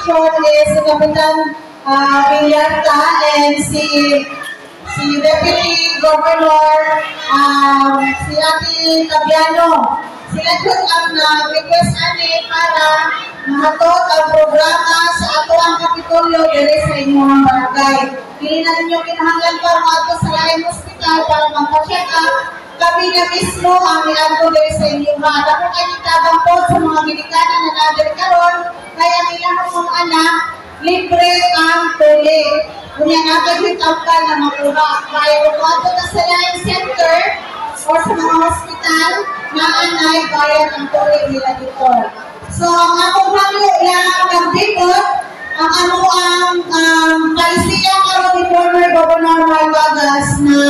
mission is si Kapitan Villarta and si Deputy Governor, si Ate Tabiano. Sila po ang request ani para mahatod ang programa sa ato ang Kapitolyo diri sa inyong barangay. Dili na ninyo kinahanglan para maato sa laing hospital para magpa-check up. Kami na mismo ang niadto diri sa inyong mga. Ako kay kitabang po sa mga medikana na nadiri karon, kaya nila mga anak libre ang tuli. Kunya natin up ka na makuha. Kaya kung ato na sa laing center or sa mga hospital, naanay bayan ang tuli nila dito. So, ang akong hangyo lang nagbikot, ang ano ang palisiya karon ni former Governor Margagas na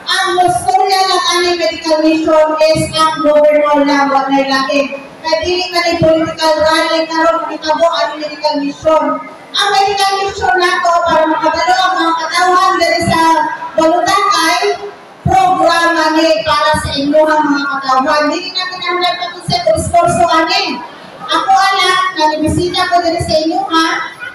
ang muskulya ng aming medical mission is ang governor lang, wag na ilaki. Kaya dili ka ni political rally karon itabo ang medical mission. Ang medical mission nato para makabalo ang mga katawan diri sa Balutangay, programa ni para sa inyong mga katawan. Dili na kinahanglan pa sa esforso ani. Ako anak, nalibisita ko diri sa inyo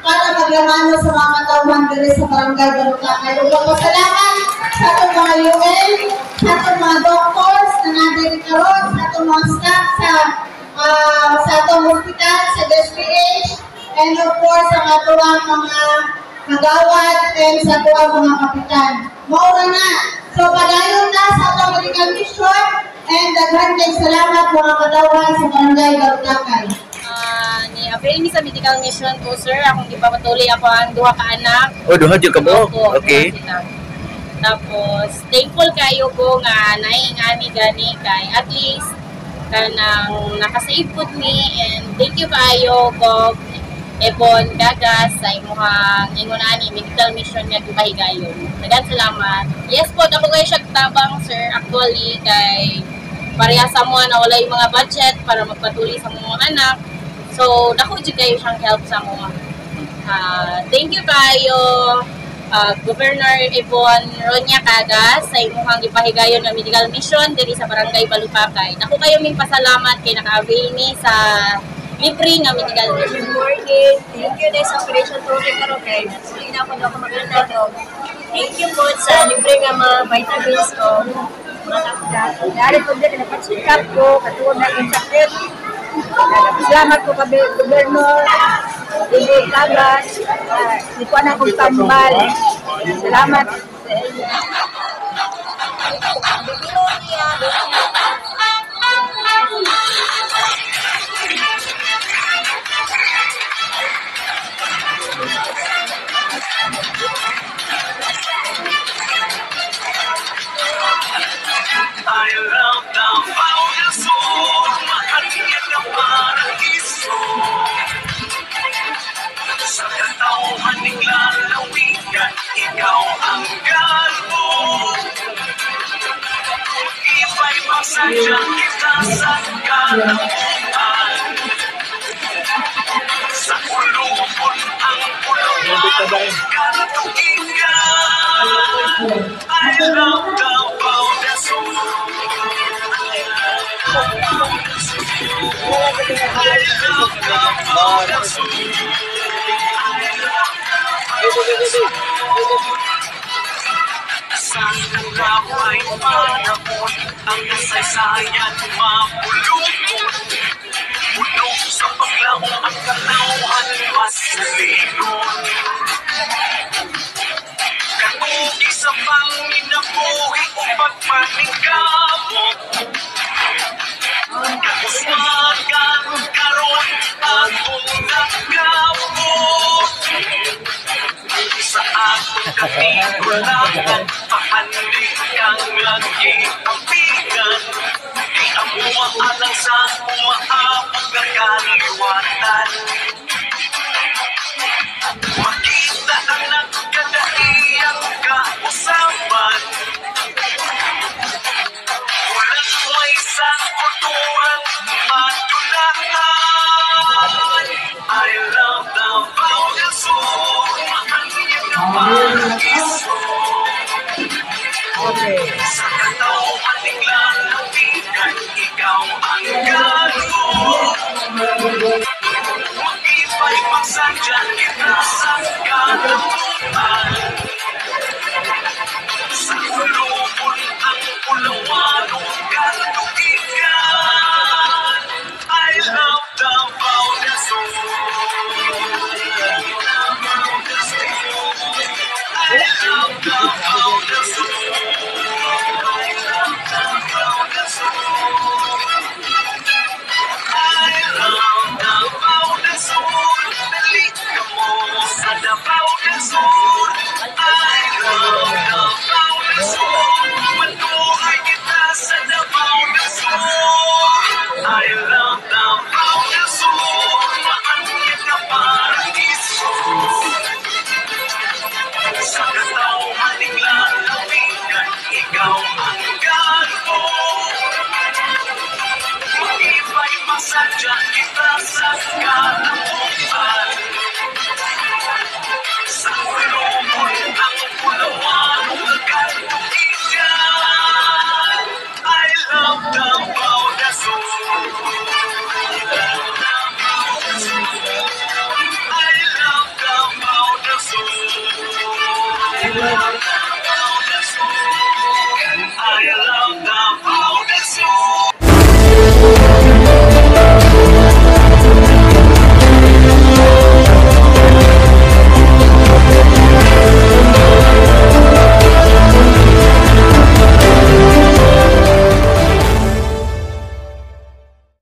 para maglamano sa mga katawan diri sa barangay Balutangay. Salamat sa itong mga UN, sa itong mga doctors na nandiri karon, sa itong mga staff sa itong hospital, sa DSPH, and of course, sa katuwang mga nagawad and sa katuwang mga kapitan. Maura na. So, padayon na sa itong medical mission and daghan kayong salamat mga katawan sa barangay Balutangay. Ni-avail mi sa medical mission ko, sir. Akong ipapatuloy ako ang duha ka anak. Oh, duha jud ka mo? Okay. Tapos, thankful kayo ko nga naingani gani kay at least kanang nakasave put me and thank you kayo ko Ebon Gagas sa imuhang ingunani medical mission nga gipahigayon. Daghang salamat. Yes po, ako kayo siya tabang, sir, actually kay pareha sa mga na wala yung mga budget para magpatuloy sa mga anak. So, dako jud kayo siyang help sa mga. Thank you kayo. Governor Ebon Ronya Cagas sa imuhang gipahigayon nga medical mission diri sa barangay Balupakay. Nako kayo ming pasalamat kay naka-avail mi sa libre nga medical mission. Good morning. Thank you na sa Operation Tulip karon kay hindi na ako maganda to. Thank you po sa libre nga mga vitamins ko. Mga kapatid. Dari po din napag-check up ko katuon na yung sakit. Salamat po kami, Governor Ibo Cagas. Hindi po na akong tambal. Salamat sa inyo. I love the foundation, mahalian ng paraiso. Sa katauhan ng lalawigan, ikaw ang galbo. Iba'y magsadyang kita sa kalamutan. Sa kulubon ang kulubon, kalatugigan. I love the foundation. Saan ang rapay panahon ang nasaysayan mapulungan? Puno sa paglaong ang kalauhan mas ligon. Katugi sa panginabuhi o pagpaningkamot. Kapusmagan karon akong nagkamot. Sa atong katigulangan, pahandig kang nag-iampigan. Di ang umaalang sa umaabog ang kaliwatan. Makita ang nagkadaiyang kausapan. Walang may isang kulturang matulakan. I love the foundation, mahangin ng paraiso. Sa katauhan ng lalawigan, ikaw ang galo. Mag-iba'y magsadya Group.